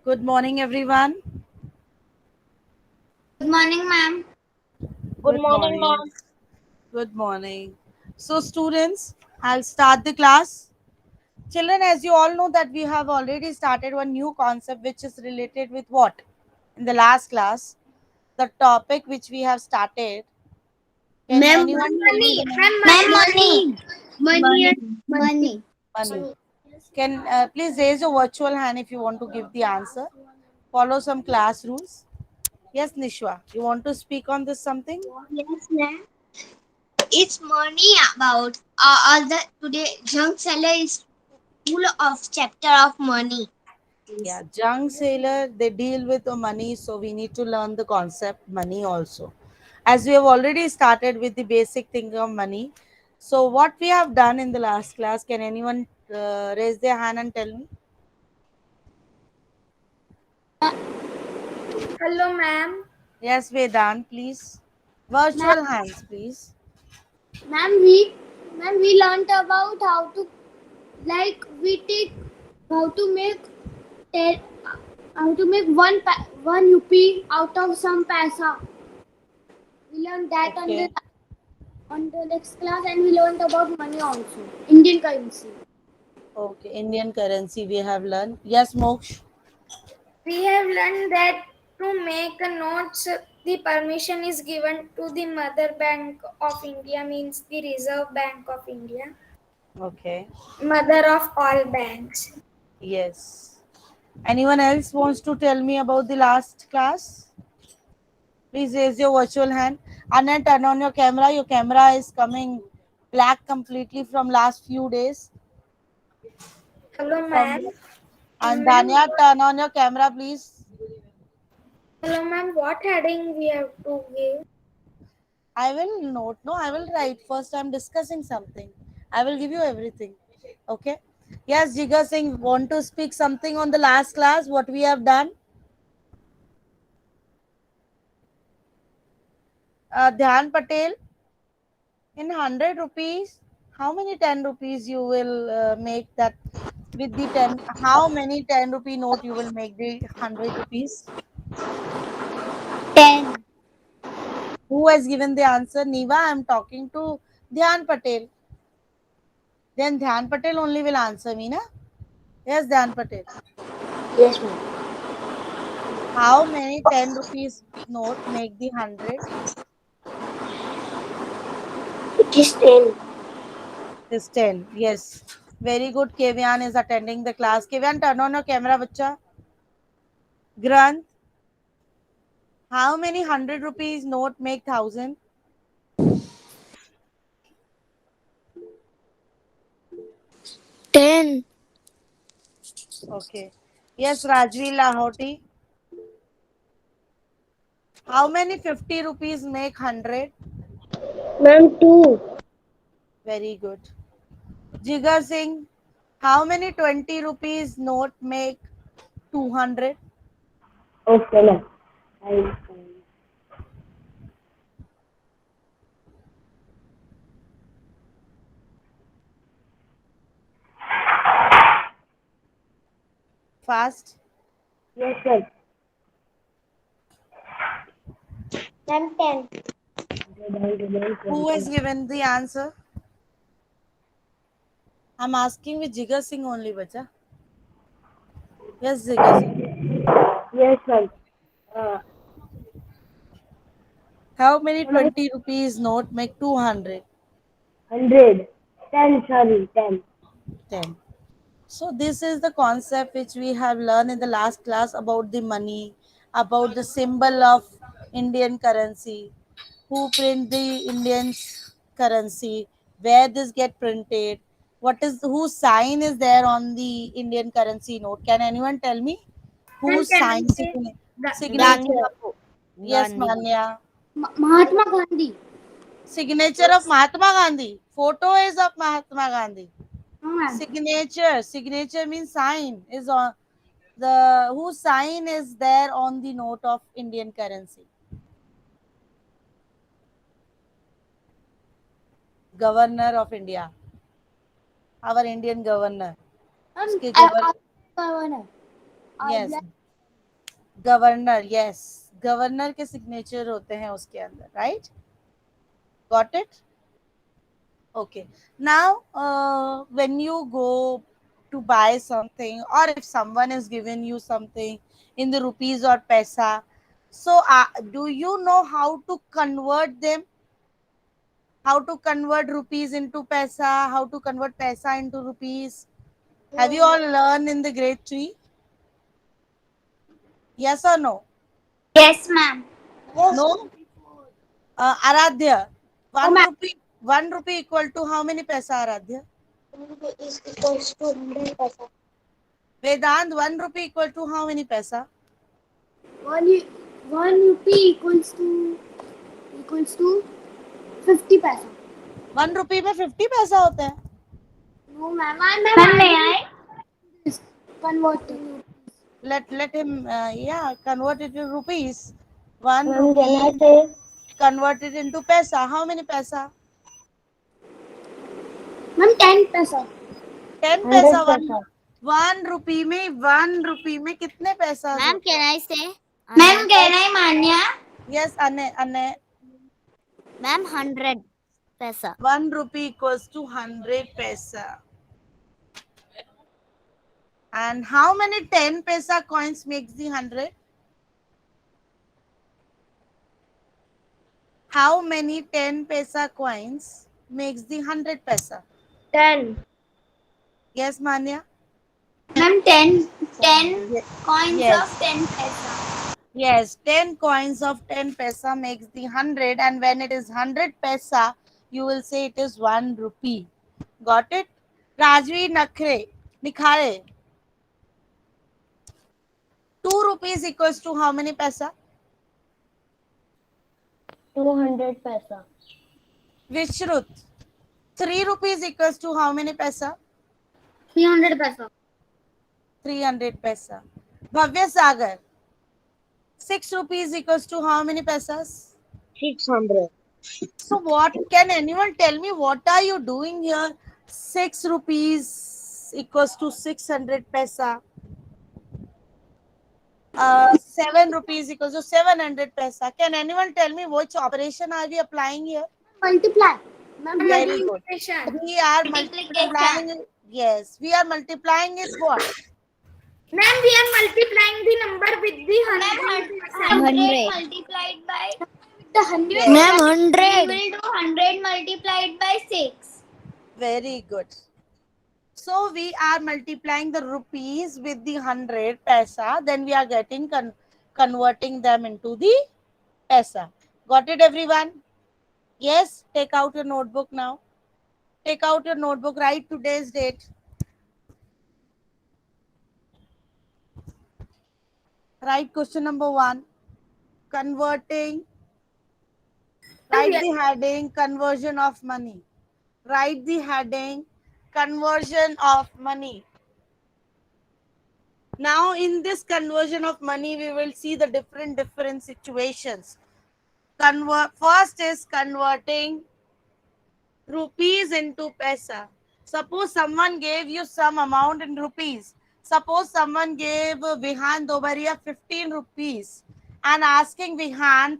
Good morning, everyone. Good morning, ma'am. Good Good morning, morning. ma'am. Good morning. So, students, I'll start the class. Children, as you all know, that we have already started one new concept which is related with what? In the last class, the topic which we have started. Can Ma'am, anyone tell me money. the name? Ma'am, money. Money Money. and money. Money. Can please raise your virtual hand if you want to give the answer. Follow some class rules. Yes, Nishwa, you want to speak on this something? Yes, ma'am. It's money about all the today junk seller is full of chapter of money. Yeah, junk sailor, they deal with the money, so we need to learn the concept money also. As we have already started with the basic thing of money. So, what we have done in the last class, can anyone raise their hand and tell me? Hello, ma'am. Yes, Vedant, please. Ma'am, Virtual hands, please. ma'am, we learned about how to we take how to make te- how to make one rupee out of some paisa. We learned that Okay. on the next class, and we learned about money also, Indian currency. Okay, Indian currency we have learned. Yes, Moksh. We have learned that to make a notes, the permission is given to the Mother Bank of India, means the Reserve Bank of India, Okay. mother of all banks. Yes. Anyone else wants to tell me about the last class? Please raise your virtual hand. Anna, turn on your camera. Your camera is coming black completely from last few days. Hello, From ma'am. and Ma'am, Danya, turn on your camera, please. hello, ma'am. What heading we have to give? I will note. No, I will write. First, I'm discussing something. I will give you everything. Okay. Yes, Jigar Singh, want to speak something on the last class? What we have done? Dhyan Patel, in 100 rupees, how many 10 rupees you will make that with the 10? How many 10 rupee note you will make the 100 rupees? 10. Who has given the answer? Niva, I'm talking to Dhyan Patel. Then Dhyan Patel only will answer me, na? Yes, Dhyan Patel. Yes, ma'am. How many 10 rupees note make the 100? It is 10. Is 10. Yes. Very good. Kevian is attending the class. Kevian, turn on your camera, bacha. Granth, how many 100 rupees note make 1000? 10. Okay. Yes, Rajvi Lahoti. How many 50 rupees make 100? Ma'am, 2. Very good. Jigar Singh. How many 20 rupees note make 200? Okay, ma'am. I, Fast. yes, sir. Ma'am, 10. Who has given the answer? I'm asking with Jigar Singh only, bacha. Yes, Jigar Singh. Yes, ma'am. Uh, How many how many? 20 rupees note make 200? 100. 10, sorry, 10. 10. So this is the concept which we have learned in the last class about the money, about the symbol of Indian currency, who print the Indian's currency, where this get printed, what is whose sign is there on the Indian currency note. Can anyone tell me Ma'am, whose can I sign say Gandhi signature? Bapu. Yes, Gandhi Bapu. Manya. Mahatma Gandhi. Signature of Mahatma Gandhi. Photo is of Mahatma Gandhi. No, ma'am. Signature means sign is on the whose sign is there on the note of Indian currency. Governor of India, our Indian governor. Ma'am, उसके गवर governor. yes, RBI. Governor, yes, governor के signature होते हैं उसके अंदर, right? Got it? Okay. Now, when you go to buy something, or if someone is giving you something in the rupees or paisa, so do you know how to convert them? How to convert rupees into paisa? How to convert paisa into rupees? Have you all learned in the grade 3? Yes or no? Yes, ma'am. No? Aradhya, Oh, ma'am. 1 rupee equal to how many paisa, Aradhya? Is equals to 100 paisa. Vedant, 1 rupee equal to how many paisa? 1 rupee equals to 50 paisa. 1 रुपये में 50 पैसा होता है. No, ma'am. Ma'am, may I? Converting. Let him convert it to rupees. 1 Ma'am, can I rupee say? converted into paisa. How many paisa? Ma'am, 10 paisa. 10 100 पैसा. paisa. 1 रुपी में कितने पैसा? Ma'am, can I say? Ma'am, can I, Manya? Yes, Anne. Ma'am, 100 paisa. 1 rupee equals to 100 paisa. And how many 10 paisa coins makes the 100? How many 10 paisa coins makes the 100 paisa? 10. Yes, Manya? Ma'am, 10 Ye- coins yes. of 10 paisa. Yes, 10 coins of 10 paisa makes the 100, and when it is 100 paisa, you will say it is 1 rupee. Got it? Rajvi Nikhare. 2 rupees equals to how many paisa? 200 paisa. Vishrut. 3 rupees equals to how many paisa? 300 paisa. 300 paisa. Bhavya Sagar. 6 rupees equals to how many paisas? 600. So what, can anyone tell me what are you doing here? 6 rupees equals to 600 paisa. 7 rupees equals to 700 paisa. Can anyone tell me which operation are we applying here? Multiply. Ma'am, Very good. Multiplication. We are Multiplication. multiplying it. Yes, we are multiplying it what? Ma'am, we are multiplying the number with the 100. 100. Multiplied by. the 100. Yes. Ma'am, We 100. will do 100 multiplied by 6. Very good. So we are multiplying the rupees with the 100 paisa. Then we are getting converting them into the paisa. Got it, everyone? Yes. Take out your notebook now. Take out your notebook. Write today's date. Write question number 1. Converting. Write the heading, conversion of money. Write the heading, conversion of money. Now in this conversion of money, we will see the different situations. First is converting rupees into paisa. Suppose someone gave you some amount in rupees. Suppose someone gave Vihan Dobaria 15 rupees and asking Vihan,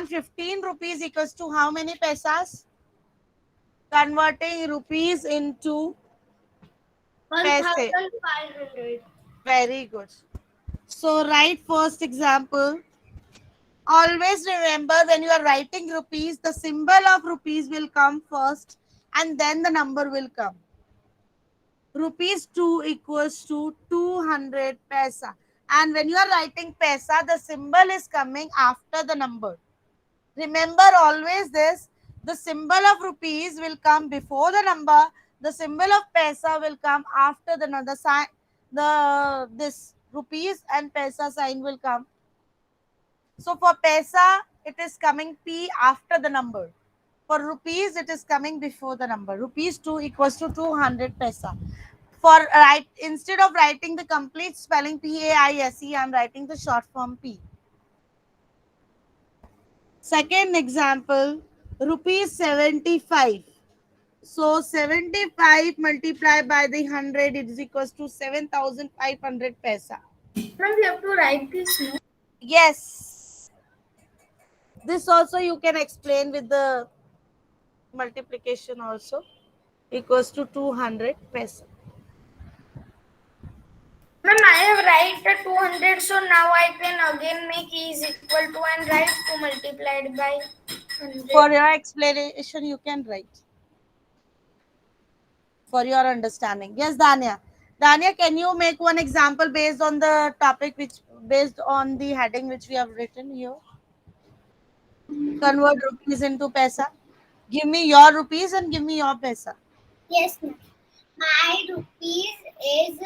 15 rupees equals to how many paisas? Converting rupees into paise. 1,500. Very good. So write first example. Always remember, when you are writing rupees, the symbol of rupees will come first and then the number will come. Rupees 2 equals to 200 paisa. And when you are writing paisa, the symbol is coming after the number. Remember always this, the symbol of rupees will come before the number, the symbol of paisa will come after the sign, this rupees and paisa sign will come. So for paisa, it is coming P after the number. For rupees, it is coming before the number. Rupees 2 equals to 200 paisa. Instead of writing the complete spelling PAISE, I am writing the short form P. Second example, rupees 75. So 75 multiplied by the 100, it is equals to 7,500 paisa. Ma'am, we have to write this, no? Yes. This also you can explain with the multiplication also. Equals to 200 paisa. Ma'am, I have write the 200, so now I can again make E is equal to and write 2 multiplied by 100. For your explanation, you can write. For your understanding. Yes, Danya. Danya, can you make one example based on the topic based on the heading which we have written here? Convert rupees into paisa. Give me your rupees and give me your paisa. Yes, ma'am. My rupees is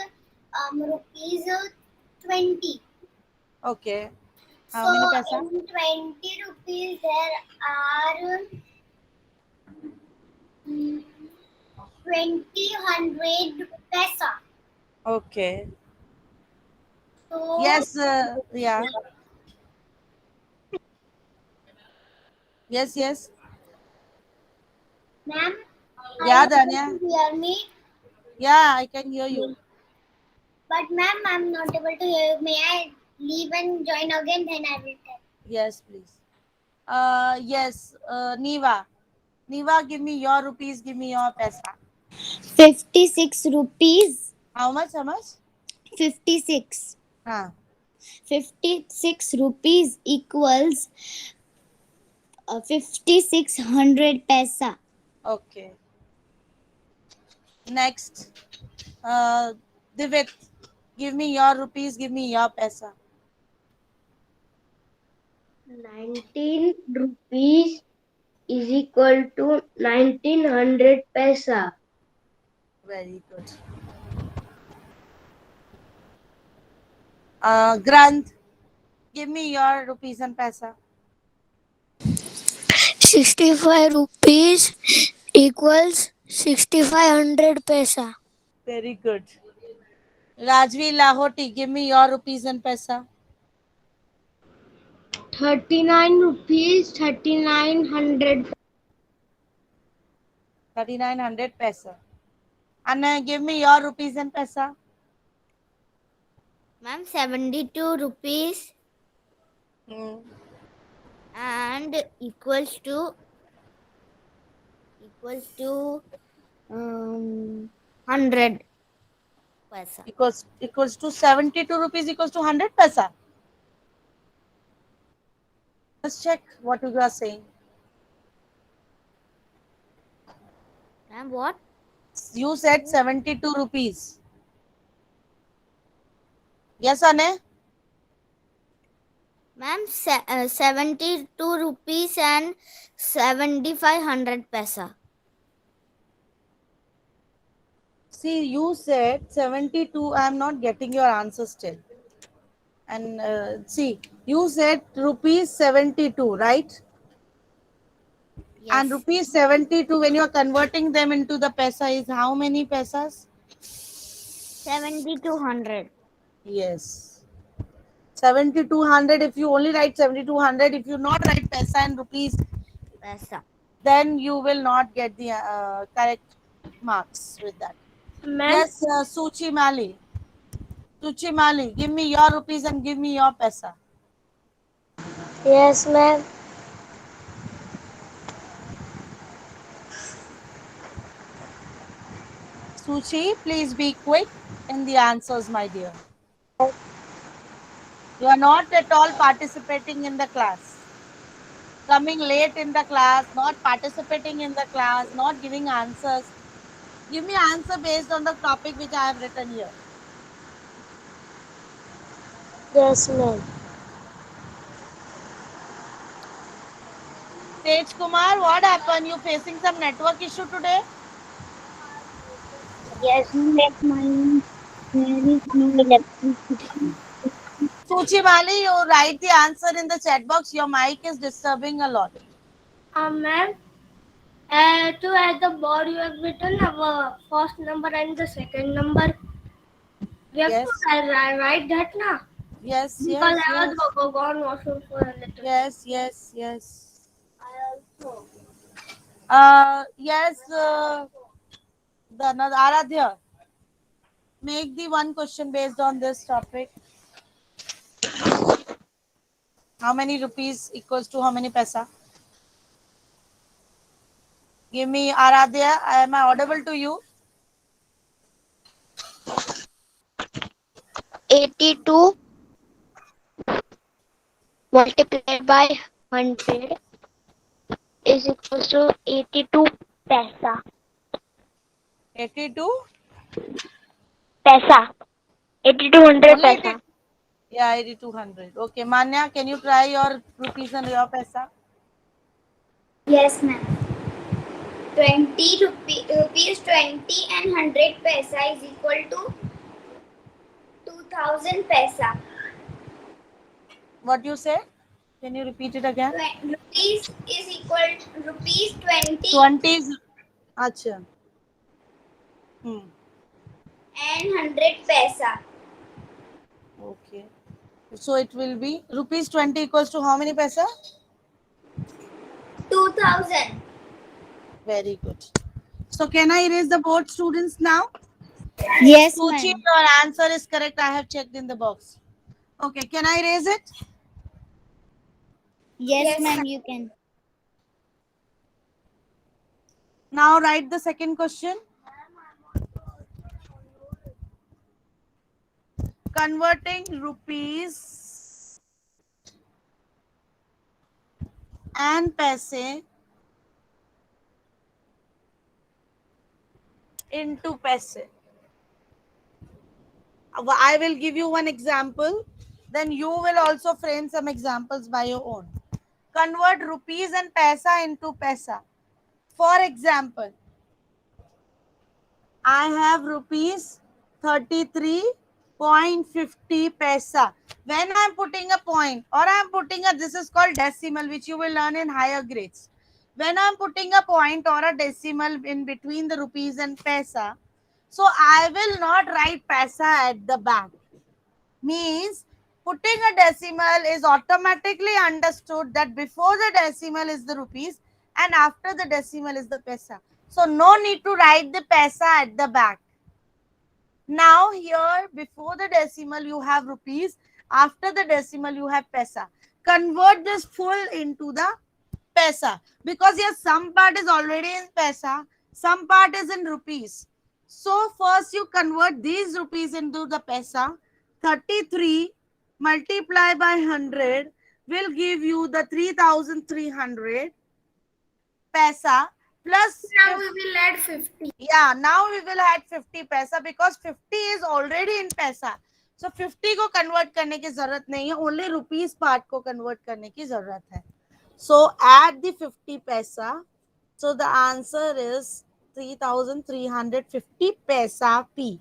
rupees 20. Okay. How So many paisa? in 20 rupees there are 20 paisa. Okay. So Yes. Yeah. Yes. Yes. ma'am, are Yeah, you able Danya. to hear me? Yeah, I can hear you. But ma'am, I'm not able to hear you. May I leave and join again? Then I will tell. Yes, please. Yes. Niva. Niva, give me your rupees. Give me your paisa. 56 rupees. How much? How much? 56. Ah. 56 rupees equals 5600 paisa. Okay. Next. Divit. Give me your rupees. Give me your paisa. 19 rupees is equal to 1900 paisa. Very good. Granth. Give me your rupees and paisa. 65 rupees equals 6500 paisa. Very good. Rajvi Lahoti. Give me your rupees and paisa. 39 rupees 3900. 3900 paisa. And give me your rupees and paisa. Ma'am, 72 rupees Hmm. and equals to 100 paisa. Equals to 72 rupees equals to 100 paisa. Let's check what you are saying. Ma'am, what? You said 72 rupees. Yes, Ane? Ma'am, 72 rupees and 7500 paisa. See, you said 72. I am not getting your answer still. And see, you said rupees 72, right? And Yes. rupees 72, when you are converting them into the paisa, is how many paisas? 7200 Yes. 7200. If you only write 7200, if you not write paisa and rupees, paisa. then you will not get the correct marks with that. Ma'am, Yes, Suchi Mali. Suchi Mali, give me your rupees and give me your paisa. yes, ma'am. Suchi, please be quick in the answers, my dear. You are not at all participating in the class. Coming late in the class, not participating in the class, not giving answers. Give me answer based on the topic which I have written here. Yes, ma'am. Tej Kumar, what happened? You facing some network issue today? Yes, ma'am. There is no electricity. Suchi Mali, you write the answer in the chat box. Your mic is disturbing a lot. Ma'am, to at the board you have written our first number and the second number. We have to Yes, write that now. yes, Because yes, I yes, was gone washroom for a little. yes, yes, yes. I also. Yes, the Aradhya. Make the one question based on this topic. How many rupees equals to how many paisa? Give me Aradhya. Am I audible to you? 82 multiplied by 100 is equals to 82 paisa. 82? Paisa. 8200 Only 80. paisa. Yeah, 8200. Okay, Manya, can you try your rupees and your paisa? Yes, ma'am. 20 rupees 20 and 100 paisa is equal to 2000 paisa. What you say? Can you repeat it again? Rupees is equal to rupees 20 20 is. Acha. Hmm. and 100 paisa. Okay. So it will be rupees 20 equals to how many paisa? 2000. Very good. So can I erase the board, students, now? Yes, Suchi, ma'am. your answer is correct. I have checked in the box. Okay, can I erase it? Yes, ma'am, you can. Now write the second question. Converting rupees and paise into paise. I will give you one example. Then you will also frame some examples by your own. Convert rupees and paisa into paisa. For example, I have rupees 33.50 paisa. When I am putting a point or I am putting a, this is called decimal, which you will learn in higher grades. When I am putting a point or a decimal in between the rupees and paisa, so I will not write paisa at the back. Means putting a decimal is automatically understood that before the decimal is the rupees and after the decimal is the paisa. So no need to write the paisa at the back. Now here before the decimal you have rupees, after the decimal you have paisa. Convert this full into the paisa because yes, some part is already in paisa, some part is in rupees. So first you convert these rupees into the paisa. 33 multiply by 100 will give you the 3300 paisa plus Now we will add 50. yeah, now we will add 50 paisa because 50 is already in paisa. So 50 को convert करने की जरूरत नहीं है, only rupees part को convert करने की जरूरत है. So add the 50 paisa. So the answer is 3350 paisa P.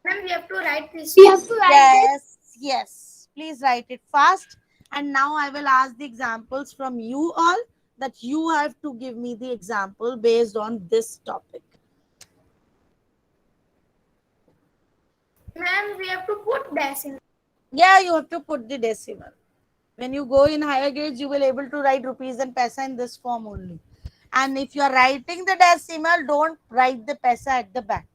Then we have to write this. We have to write this. Yes. Please write it fast. And now I will ask the examples from you all that you have to give me the example based on this topic. Ma'am, we have to put decimal. Yeah, you have to put the decimal. When you go in higher grades, you will able to write rupees and paisa in this form only. And if you are writing the decimal, don't write the paisa at the back.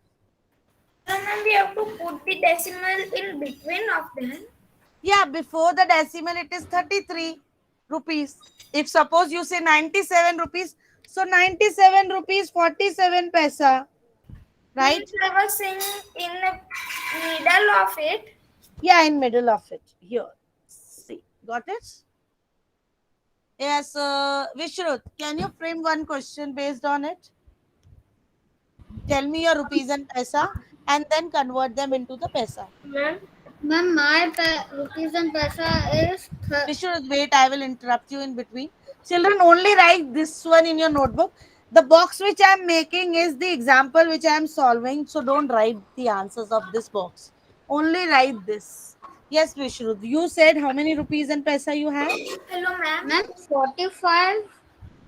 So ma'am, we have to put the decimal in between of them. Yeah, before the decimal, it is 33 rupees. If suppose you say 97 rupees, so 97 rupees 47 paisa, right? Means I was saying in the middle of it. Yeah, in middle of it. Here. See, got it? Yes, Vishrut, can you frame one question based on it? Tell me your rupees and paisa and then convert them into the paisa. Ma'am, my rupees and paisa is Vishrut, wait, I will interrupt you in between. Children, only write this one in your notebook. The box which I am making is the example which I am solving. So don't write the answers of this box. Only write this. Yes, Vishrut, you said how many rupees and paisa you have? Hello ma'am. ma'am 45.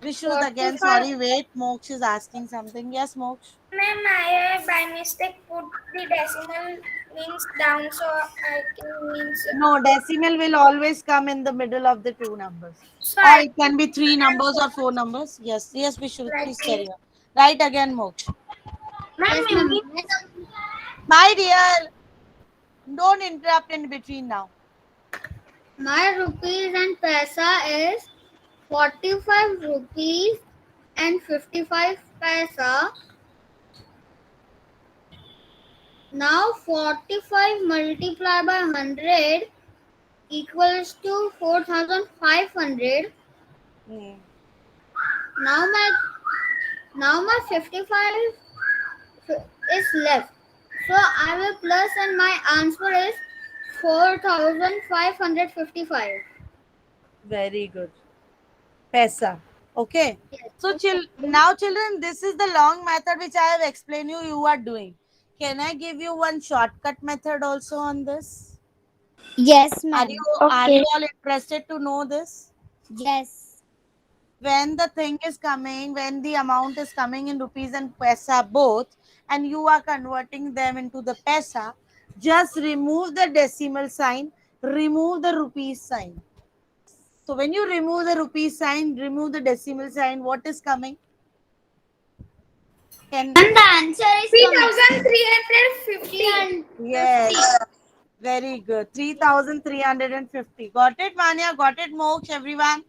Vishrut, again, sorry, wait. Moksh is asking something. Yes, Moksh. Ma'am, I have by mistake put the decimal means down, so I can means. No, decimal will always come in the middle of the two numbers. So Or I it can be three numbers or four numbers. Yes, yes, Vishrut, Right. please carry on. Right again, Moksh. Yes, ma'am, ma'am. My dear, don't interrupt in between now. My rupees and paisa is 45 rupees and 55 paisa. Now 45 multiplied by 100 equals to 4500. Hmm. Now my 55 is left. So I will plus and my answer is 4555. Very good. Pesa. Okay. Yes. So now children, this is the long method which I have explained you are doing. Can I give you one shortcut method also on this? Yes, Are ma'am. you all interested to know this? Yes. When the thing is coming, when the amount is coming in rupees and paisa both, and you are converting them into the paisa, just remove the decimal sign, remove the rupees sign. So when you remove the rupees sign, remove the decimal sign, what is coming? Can And the answer is coming. 3,350. yes, very good. 3,350. Got it, Manya? Got it, Moksh, everyone?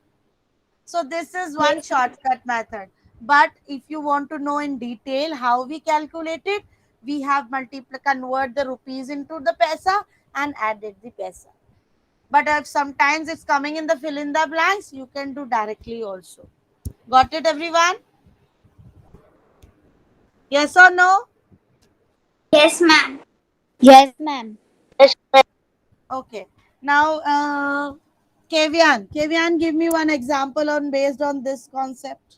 So this is one shortcut method. But if you want to know in detail how we calculate it, we have convert the rupees into the paisa and added the paisa. But if sometimes it's coming in the fill in the blanks, you can do directly also. Got it, everyone? Yes or no? Yes, ma'am. Yes, ma'am. Okay. Now, Kevian, give me one example on based on this concept.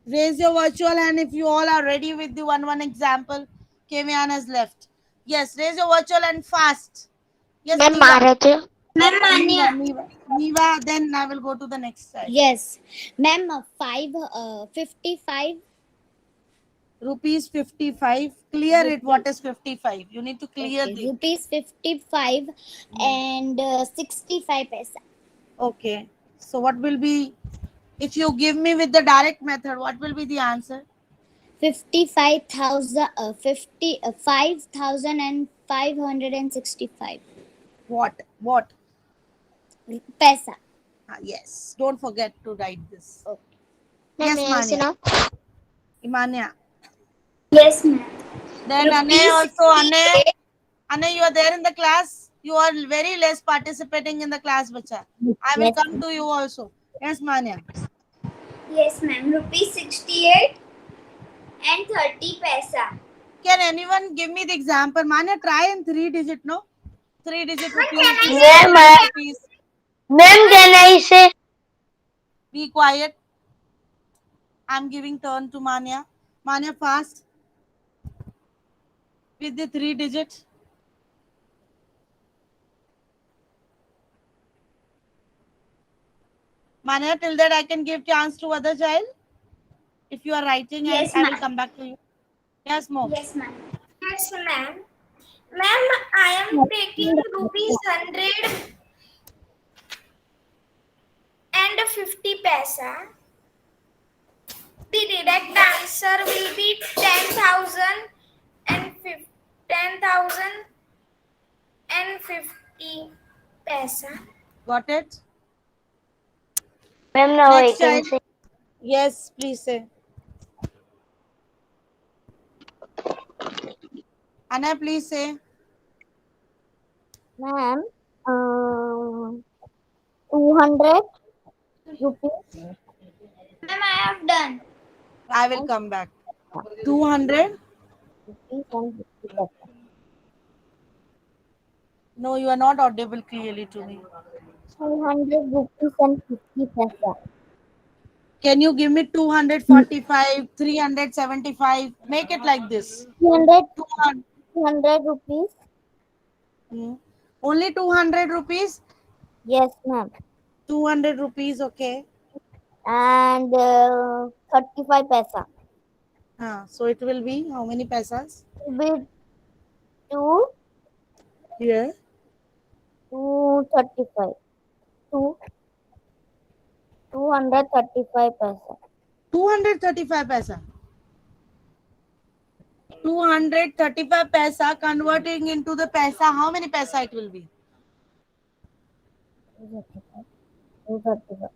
Raise your virtual hand if you all are ready with the one example. Kevian has left. Yes, raise your virtual and fast. Yes, Ma'am, Niva. Maharaj. Ma'am, Manya. Niva. Then I will go to the next side. Yes. Ma'am, 55. Rupees 55. Clear it. What is 55? You need to clear Okay. the. Rupees 55 and 65 paisa. Okay. So what will be, if you give me with the direct method, what will be the answer? 55,000, 5,565 What? What? paisa. Yes. Don't forget to write this. Okay. Ma'am, Yes, may I say Manya. now? Imania. Yes, ma'am. Then Ane also, Ane, you are there in the class. You are very less participating in the class, bacha. I will Yes. come to you also. Yes, Manya. Yes, ma'am. Rupees 68 and 30 paisa. Can anyone give me the example? Manya, try in 3 digit, no? 3 digit rupees, Ma'am, 3 digit rupees. ma'am, can I say? Be quiet. I'm giving turn to Manya. Manya, fast with the 3 digit. Manya, till that I can give chance to other child. If you are writing, Yes, I will ma'am. come back to you. Yes, Mox. Yes, ma'am. Yes, ma'am. Ma'am, I am taking rupees 100 and 50 paisa. The direct answer will be 10,000 and 10,050 paisa. Got it? Ma'am, now I Next can child. say. Yes, please say. Anna, please say. Ma'am, 200 rupees Ma'am, I have done. I will and come back. 200? rupees and 50 paisa. No, you are not audible clearly to me. 200 rupees and 50 paisa. Can you give me 245, 375? Make it like this. 300, 200. 300 rupees. Hmm. Only 200 rupees? Yes, ma'am. 200 rupees, okay. And 35 paisa. So it will be how many pesos? Will be 2, Yeah. 235. 2, 235 paisa. 235 paisa. 235 paisa converting into the paisa. How many paisa it will be? 235.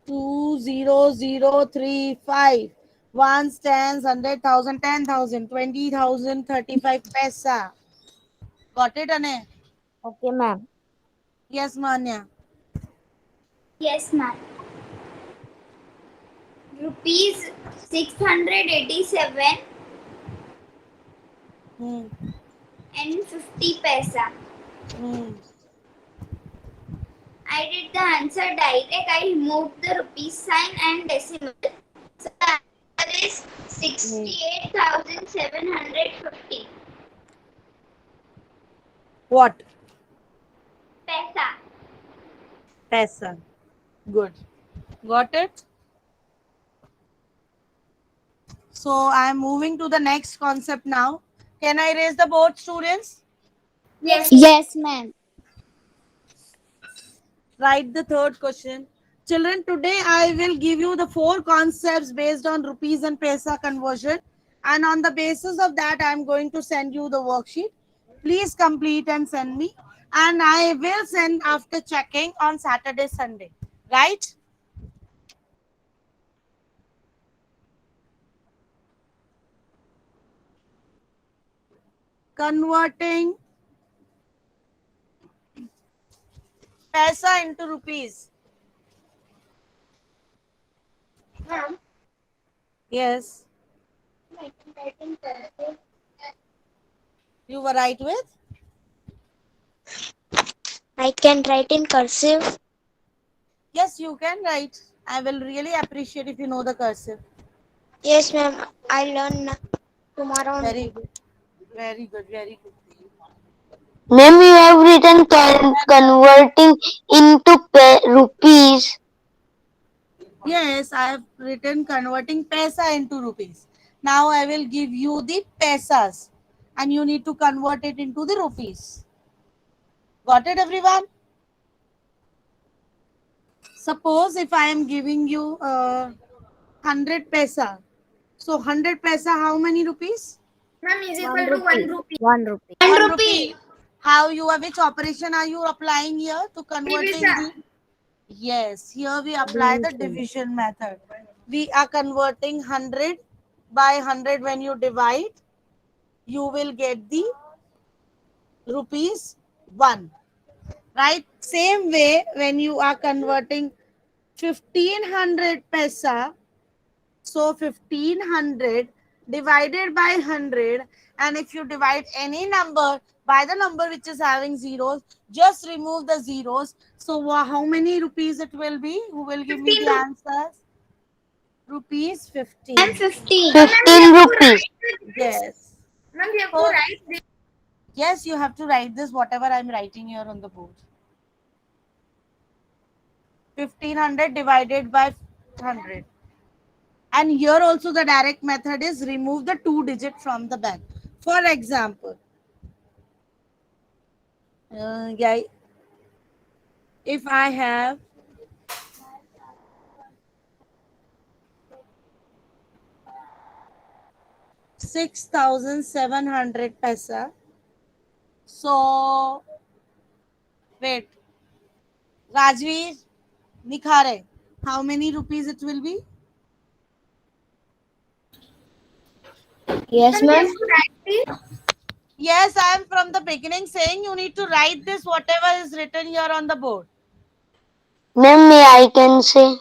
20035. Ones, tens, 100,000, 10,000, 20,000, 35 paisa. Got it, Ane? Okay, ma'am. Yes, Manya. Yes, ma'am. Rupees 687 Hmm. and 50 paisa. Hmm. I did the answer direct. I removed the rupees sign and decimal. So the answer is 68,750 What? paisa. Paisa. Good. Got it? So I am moving to the next concept now. Can I raise the board, students? Yes. Yes, ma'am. Write the third question. Children, today I will give you the four concepts based on rupees and paisa conversion. And on the basis of that, I am going to send you the worksheet. Please complete and send me. And I will send after checking on Saturday, Sunday. Right? Converting paisa into rupees. Ma'am, Yes. I can write in cursive. You were right with? I can write in cursive. Yes, you can write. I will really appreciate if you know the cursive. Yes, ma'am. I learn tomorrow Very only. good. Very good. Very good. Ma'am, you have written converting into rupees. Yes, I have written converting paisa into rupees. Now I will give you the paisas and you need to convert it into the rupees. Got it, everyone? Suppose if I am giving you 100 paisa. So 100 paisa, how many rupees? Ma'am is 1 equal to 1 rupee. rupee. 1 rupee. 1 1 rupee. rupee. How you are, which operation are you applying here to converting the? Division. Yes, here we apply the Division. division method. We are converting 100 by 100. When you divide, you will get the rupees 1. Right? Same way, when you are converting 1500 paisa, so 1500 divided by 100, and if you divide any number by the number which is having zeros, just remove the zeros. So how many rupees it will be? Who will give me 15 the rupees. answers? Rupees Ma'am 15. 50. Ma'am, 15 rupees. Yes. Ma'am, we have to So write this. yes, you have to write this whatever I'm writing here on the board. 1500 divided by 100. And here also the direct method is remove the 2 digit from the back. For example, yeah, if I have 6,700 paisa, so wait, Rajveer, Nikhare, how many rupees it will be? Yes, Ma'am, we have ma'am. to write this. Yes, I am from the beginning saying you need to write this whatever is written here on the board. Ma'am, may I can say?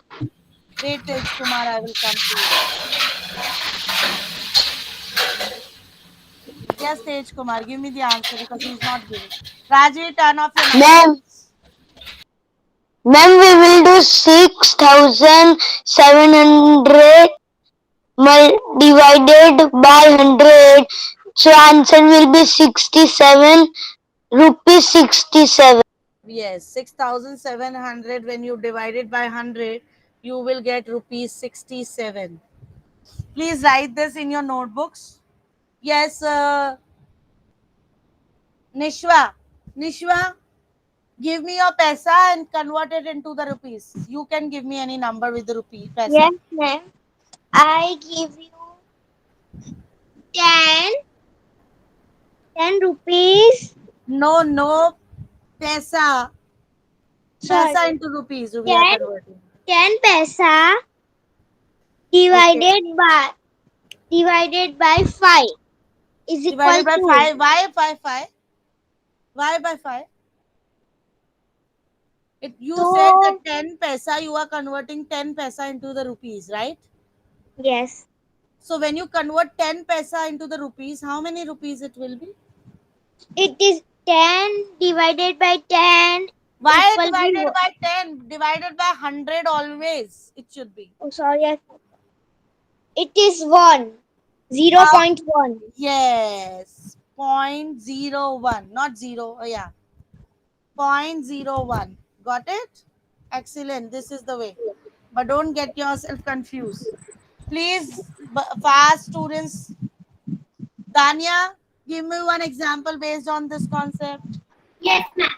Wait, Tej Kumar, I will come to you. Yes, Tej Kumar, give me the answer because he is not giving. Rajveer, turn off your mic, Ma'am, please. ma'am, we will do 6,700 divided by 100. So answer will be 67 rupees 67. Yes, 6,700 when you divide it by 100, you will get rupees 67. Please write this in your notebooks. Yes, Nishwa. Nishwa, give me your paisa and convert it into the rupees. You can give me any number with the rupee paisa. Yes, ma'am. I give you 10 rupees. No, paisa. Sorry. Paisa into rupees we are 10, converting. 10 paisa Okay. divided by 5 is equal Divided by to 5. Why by 5? Why by 5? You said that so 10 paisa, you are converting 10 paisa into the rupees, right? yes, So when you convert 10 paisa into the rupees, how many rupees it will be? it is 10 divided by 10. It Why will be divided by 10? Divided by 100 always. It should be. oh sorry, it is 1 How? 0.1. Yes. 0.01. Not 0. Oh, yeah. 0.01. Got it? Excellent. This is the way. But don't get yourself confused. Please, fast students. Dania, give me one example based on this concept. Yes, ma'am.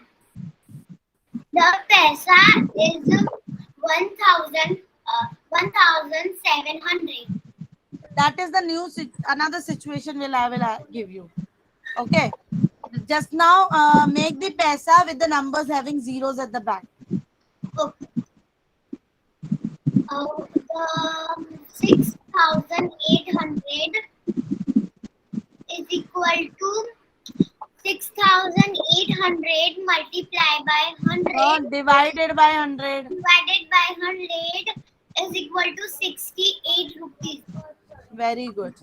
The paisa is 1,700. That is the new another situation I will give you. Okay. Just now, make the paisa with the numbers having zeros at the back. The 6,800 is equal to 6,800 multiplied by 100 Divided by 100. divided by 100 is equal to 68 rupees. Very good.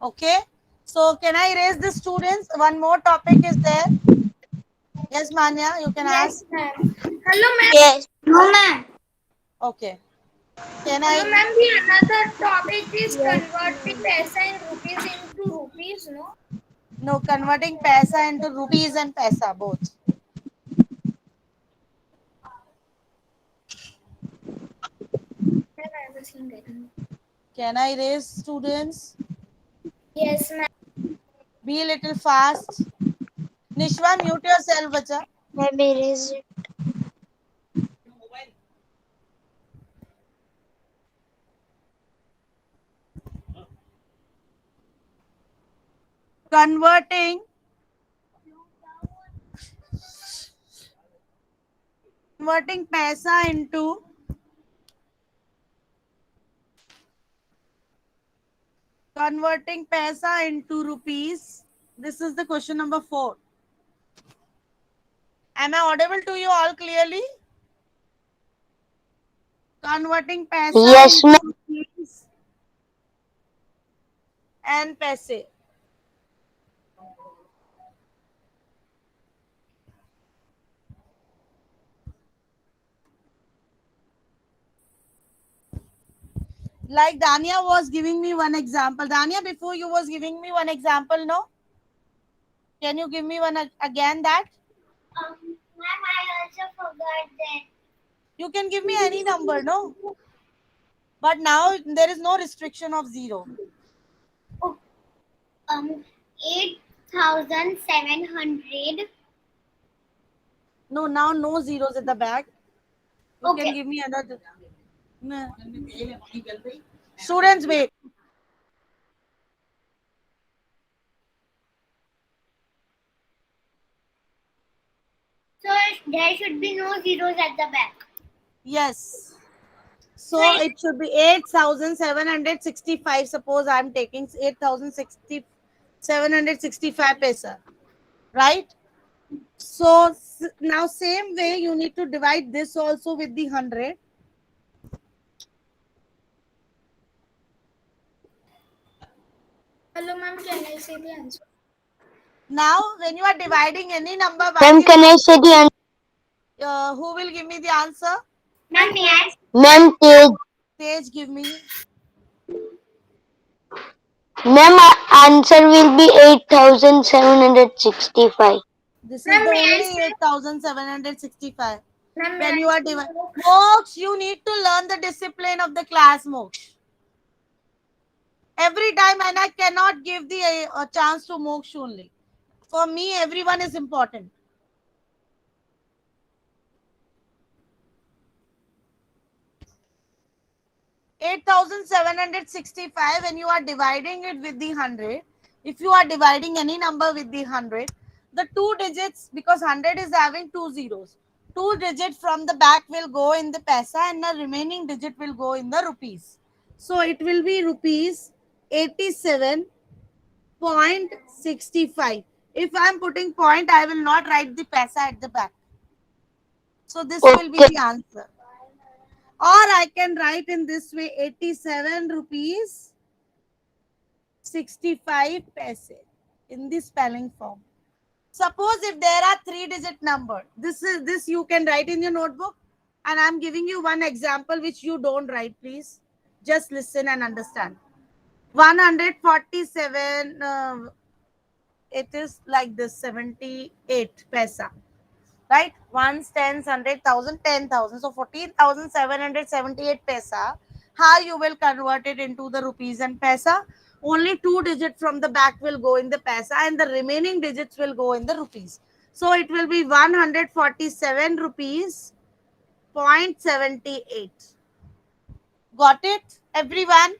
Okay. So can I raise the students? One more topic is there. Yes, Manya, you can Yes, ask. ma'am. Hello, ma'am. Yes. No, ma'am. Okay. Can Hello, I? ma'am. The another topic is Yes. converting paisa in rupees into rupees, no? No, converting paisa into rupees and paisa both. Ma'am, I was getting. Can I raise students? Yes, ma'am. Be a little fast. Nishwa, mute yourself, bacha. Maybe it is Converting paisa into rupees. This is the question number 4. Am I audible to you all clearly? Converting paisa Yes, into ma'am. rupees and paise. Like Dania was giving me one example. Dania, before you was giving me one example, no? Can you give me one again that? Ma'am, I also forgot that. You can give me any number, no? But now there is no restriction of 0. 8,700. No, now no zeros at the back. You Okay. can give me another. No. Students, wait. So there should be no zeros at the back. Yes. So it should be 8,765. Suppose I'm taking 8,765 paisa. Right? So now same way you need to divide this also with the 100. Hello, ma'am. Can I say the answer? Now when you are dividing any number by Ma'am, the can I say the answer? who will give me the answer? Ma'am, yes. Ma'am, Tej, give me. ma'am, answer will be 8,765. This is Ma'am, the may I only say? 8,765. Ma'am, may When you I are say? dividing, Moksha, you need to learn the discipline of the class, Moksha. Every time, and I cannot give the a chance to Moksha only. For me, everyone is important. $8,765 when you are dividing it with the 100, If you are dividing any number with the 100, the two digits, because 100 is having two zeros, two digits from the back will go in the paisa and the remaining digit will go in the rupees. So it will be rupees 87.65. If I am putting point, I will not write the paisa at the back. So this will be Okay. the answer. Or I can write in this way, 87 rupees 65 paise in the spelling form. Suppose if there are three digit number, this you can write in your notebook, and I'm giving you one example which you don't write, please. Just listen and understand. 147, it is like this, 78 paisa. Right? Ones, tens, 100,000, 10,000. So 14,778 paisa. How you will convert it into the rupees and paisa? Only two digits from the back will go in the paisa and the remaining digits will go in the rupees. So it will be 147 rupees 0.78. Got it, everyone?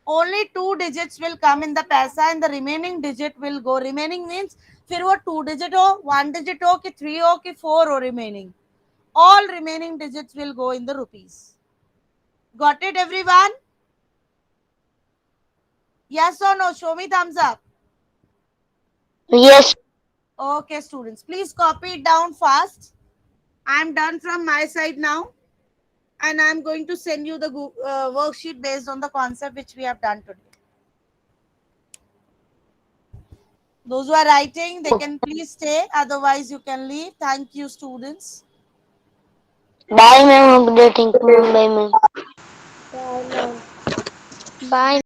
Only two digits will come in the paisa and the remaining digit will go. Remaining means फिर वो two digit हो, one digit हो कि three हो कि four हो remaining. All remaining digits will go in the rupees. Got it, everyone? Yes or no? Show me thumbs up. Yes. Okay, students, please copy it down fast. I'm done from my side now, and I'm going to send you the worksheet based on the concept which we have done today. Those who are writing, they can please stay. Otherwise, you can leave. Thank you, students. Bye, ma'am. Updating. Bye, ma'am. Bye.